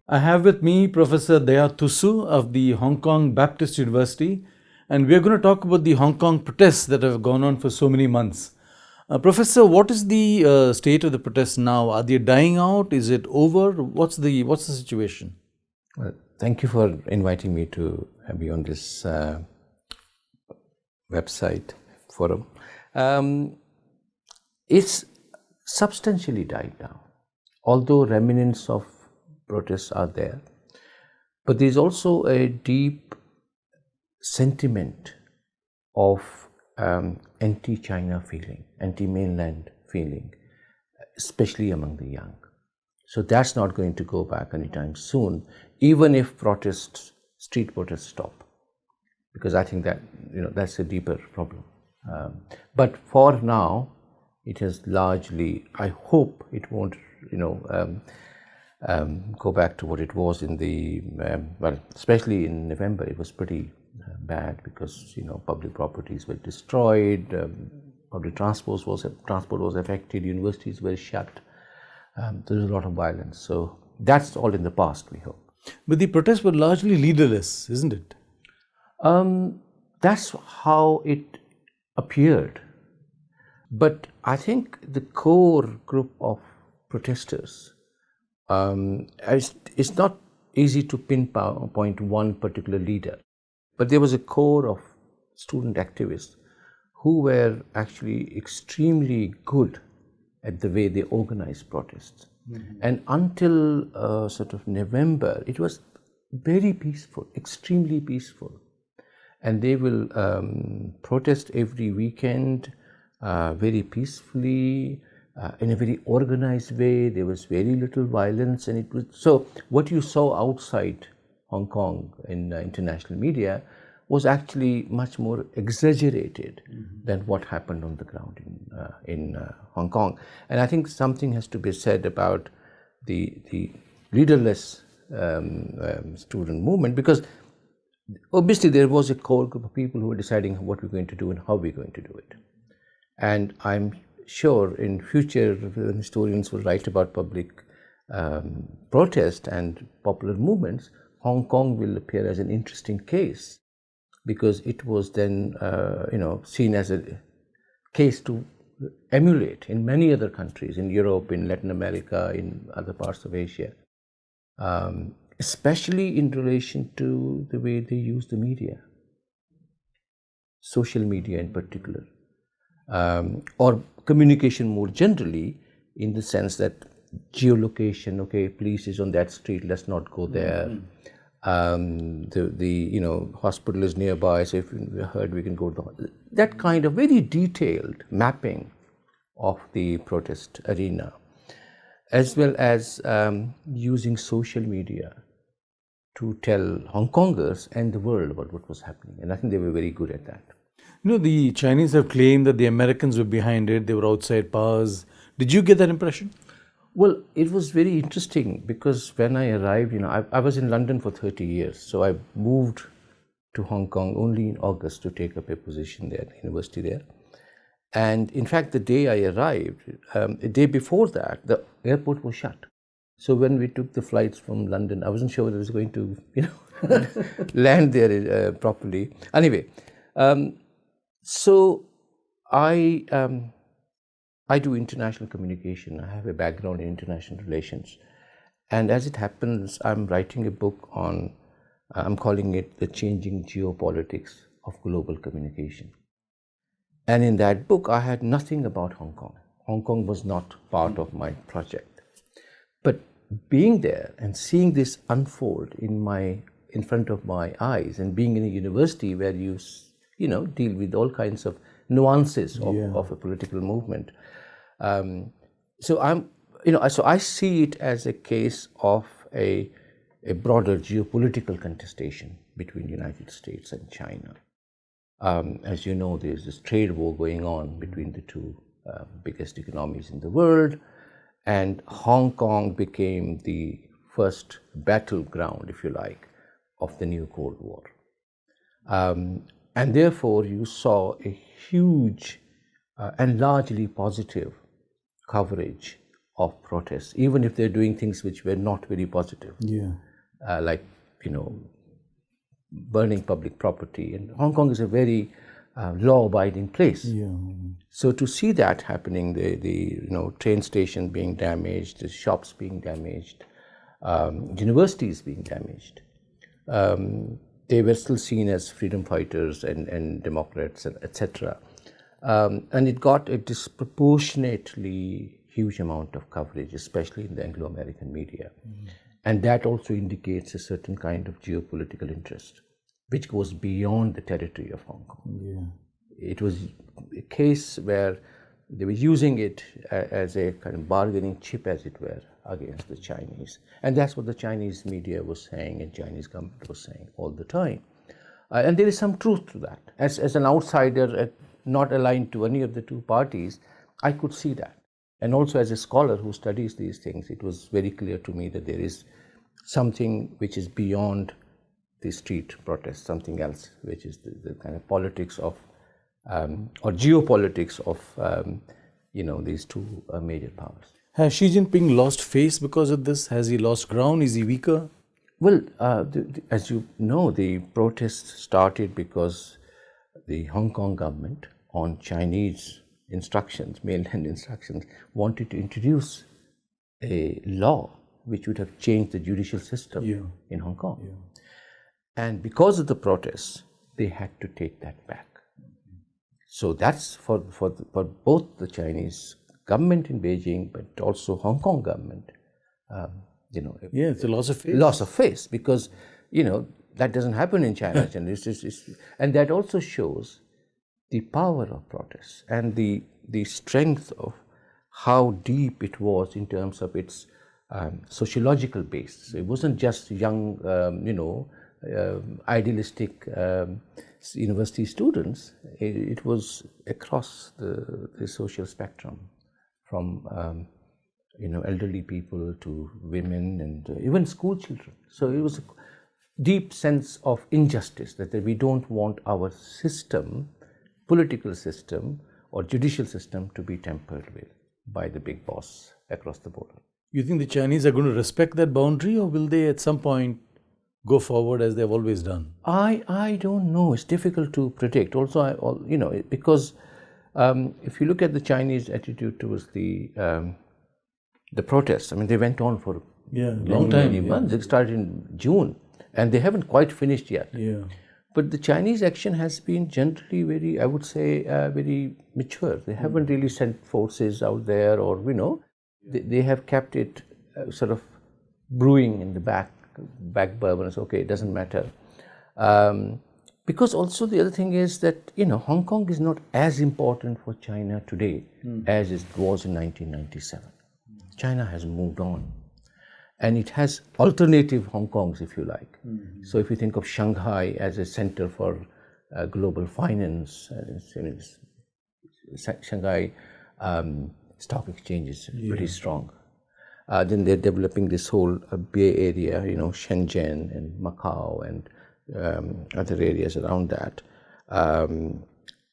I have with me Professor Daya Thussu of the Hong Kong Baptist University, and we are going to talk about the Hong Kong protests that have gone on for so many months. Professor, what is the state of the protests now? Are they dying out? Is it over? What's the situation? Well, thank you for inviting me to be on this website forum. It's substantially died down, although remnants of protests are there. But there's also a deep sentiment of anti-China feeling, anti-mainland feeling, especially among the young. So that's not going to go back anytime soon, even if street protests stop, because I think that that's a deeper problem. But for now, it has largely. I hope it won't, go back to what it was in the especially in November. It was pretty bad because public properties were destroyed, public transport was affected, universities were shut. There was a lot of violence. So that's all in the past, we hope. But the protests were largely leaderless, isn't it? That's how it appeared. But I think the core group of protesters, it's not easy to pinpoint one particular leader, but there was a core of student activists who were actually extremely good at the way they organized protests. Mm-hmm. And until sort of November, it was very peaceful, extremely peaceful. And they will protest every weekend very peacefully, in a very organized way. There was very little violence, and it was so. What you saw outside Hong Kong in international media was actually much more exaggerated than what happened on the ground in Hong Kong. And I think something has to be said about the leaderless student movement, because obviously there was a core group of people who were deciding what we're going to do and how we're going to do it. And I'm sure in future historians will write about public protest and popular movements, Hong Kong will appear as an interesting case, because it was then seen as a case to emulate in many other countries, in Europe, in Latin America, in other parts of Asia, especially in relation to the way they use the media, social media in particular, or communication more generally, in the sense that geolocation, okay, police is on that street, let's not go there. Mm-hmm. The hospital is nearby, so if we heard, we can go to that kind of very detailed mapping of the protest arena, as well as using social media to tell Hong Kongers and the world about what was happening. And I think they were very good at that. The Chinese have claimed that the Americans were behind it, they were outside powers. Did you get that impression? Well, it was very interesting, because when I arrived, I was in London for 30 years. So I moved to Hong Kong only in August to take up a position there, university there. And in fact, the day I arrived, a day before that, the airport was shut. So when we took the flights from London, I wasn't sure whether I was going to, land there properly. Anyway, so I do international communication. I have a background in international relations. And as it happens, I'm writing a book on, I'm calling it The Changing Geopolitics of Global Communication. And in that book, I had nothing about Hong Kong. Hong Kong was not part of my project. But being there and seeing this unfold in front of my eyes, and being in a university where you deal with all kinds of nuances of a political movement. So I see it as a case of a broader geopolitical contestation between the United States and China. As you know, there's this trade war going on between the two biggest economies in the world, and Hong Kong became the first battleground, if you like, of the new Cold War. And therefore, you saw a huge and largely positive coverage of protests, even if they're doing things which were not very positive, like, burning public property. And Hong Kong is a very law-abiding place. So to see that happening, the train station being damaged, the shops being damaged, universities being damaged, they were still seen as freedom fighters and democrats, etc. And it got a disproportionately huge amount of coverage, especially in the Anglo-American media. And that also indicates a certain kind of geopolitical interest, which goes beyond the territory of Hong Kong. It was a case where they were using it as a kind of bargaining chip, as it were, against the Chinese. And that's what the Chinese media was saying and Chinese government was saying all the time. And there is some truth to that. As an outsider, not aligned to any of the two parties, I could see that. And also as a scholar who studies these things, it was very clear to me that there is something which is beyond the street protest, something else, which is the kind of politics of, or geopolitics of, these two major powers. Has Xi Jinping lost face because of this? Has he lost ground? Is he weaker? Well, as you know, the protests started because the Hong Kong government, on Chinese instructions, mainland instructions, wanted to introduce a law which would have changed the judicial system in Hong Kong. And because of the protests, they had to take that back. So that's for both the Chinese government in Beijing, but also Hong Kong government. It's a loss of face. Loss of face, because that doesn't happen in China. And that also shows the power of protests and the strength of how deep it was in terms of its sociological base. So it wasn't just young, idealistic university students. It was across the social spectrum, from elderly people to women and even school children. So it was a deep sense of injustice, that we don't want our system, political system or judicial system, to be tampered with by the big boss across the border. You think the Chinese are going to respect that boundary, or will they at some point go forward as they've always done? I don't know. It's difficult to predict. Also, because if you look at the Chinese attitude towards the protests, they went on for many months. They started in June, and they haven't quite finished yet. But the Chinese action has been generally very, I would say, very mature. They haven't really sent forces out there, or they have kept it sort of brewing in the back burners. Okay, it doesn't matter. Because also the other thing is that Hong Kong is not as important for China today as it was in 1997. China has moved on, and it has alternative Hong Kongs, if you like. So if you think of Shanghai as a center for global finance, Shanghai Stock Exchange is pretty strong. Then they're developing this whole Bay Area, Shenzhen and Macau and other areas around that.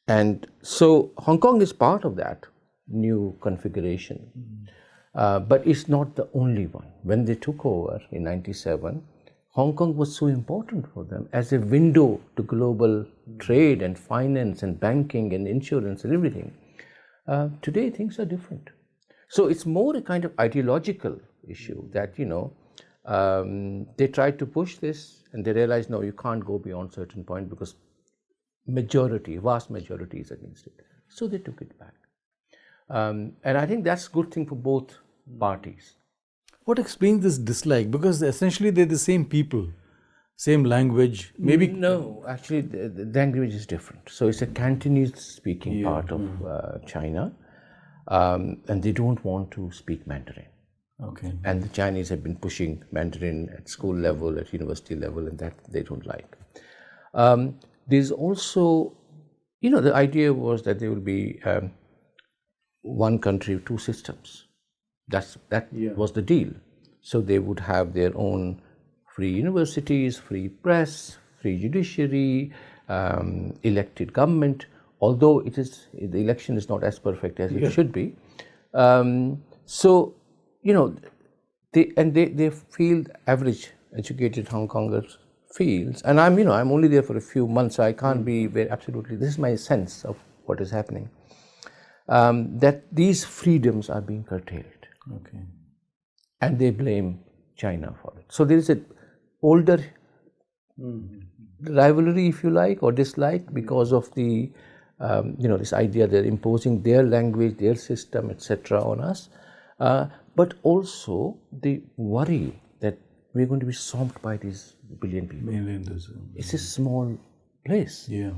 And so Hong Kong is part of that new configuration. But it's not the only one. When they took over in 97, Hong Kong was so important for them as a window to global trade and finance and banking and insurance and everything. Today, things are different. So it's more a kind of ideological issue that, they tried to push this and they realized, no, you can't go beyond a certain point because vast majority is against it. So they took it back. And I think that's a good thing for both parties. What explains this dislike? Because essentially they're the same people, same language. Maybe no, actually the language is different. So it's a Cantonese speaking part of China, and they don't want to speak Mandarin. Okay. And the Chinese have been pushing Mandarin at school level, at university level, and that they don't like. There's also, the idea was that there will be one country, two systems. That was the deal. So they would have their own free universities, free press, free judiciary, elected government, although the election is not as perfect as it should be. So they feel average educated Hong Kongers feels, and I'm only there for a few months, so I can't be very absolutely. This is my sense of what is happening. That these freedoms are being curtailed. Okay. And they blame China for it. So there is an older rivalry, if you like, or dislike because of the, this idea they're imposing their language, their system, etc. on us. But also the worry that we're going to be swamped by these billion people. Mainlanders. It's a small place. Yeah.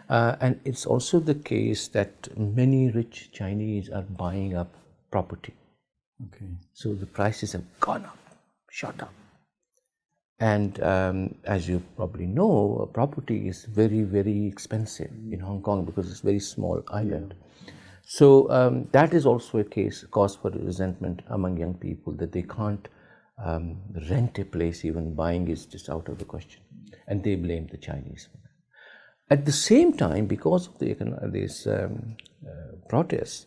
And it's also the case that many rich Chinese are buying up property. Okay. So the prices have gone up, shot up. And as you probably know, property is very, very expensive in Hong Kong because it's a very small island. So that is also a cause for resentment among young people, that they can't rent a place, even buying is just out of the question. And they blame the Chinese for that. At the same time, because of these protests,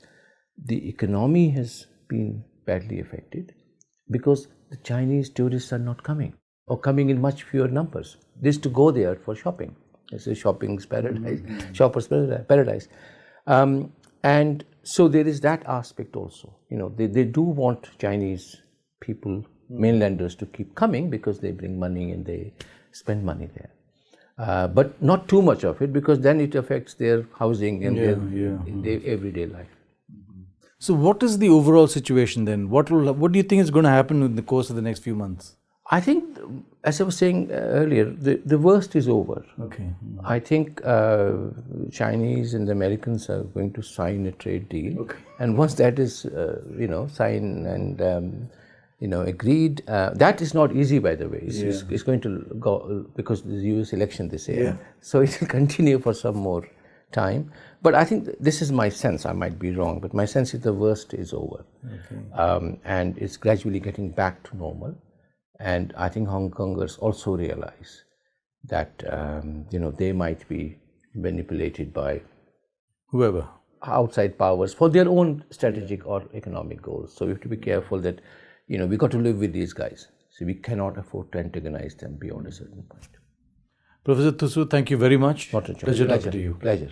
the economy has been badly affected because the Chinese tourists are not coming, or coming in much fewer numbers. They used to go there for shopping. It's a shopping's paradise, shopper's paradise. And so there is that aspect also. They do want Chinese people, mainlanders, to keep coming because they bring money and they spend money there. But not too much of it, because then it affects their housing and their everyday life. So what is the overall situation then? What do you think is going to happen in the course of the next few months? I think, as I was saying earlier, the worst is over. Okay. I think Chinese and the Americans are going to sign a trade deal. Okay. And once that is, signed and agreed, that is not easy, by the way. It's going to go, because the US election this year. Yeah. So it will continue for some more time. But I think this is my sense. I might be wrong, but my sense is the worst is over. Okay. And it's gradually getting back to normal. And I think Hong Kongers also realize that, they might be manipulated by whoever, outside powers for their own strategic or economic goals. So we have to be careful that, we got to live with these guys. So we cannot afford to antagonize them beyond a certain point. Professor Thussu, thank you very much. Not a Pleasure talking to you. Pleasure.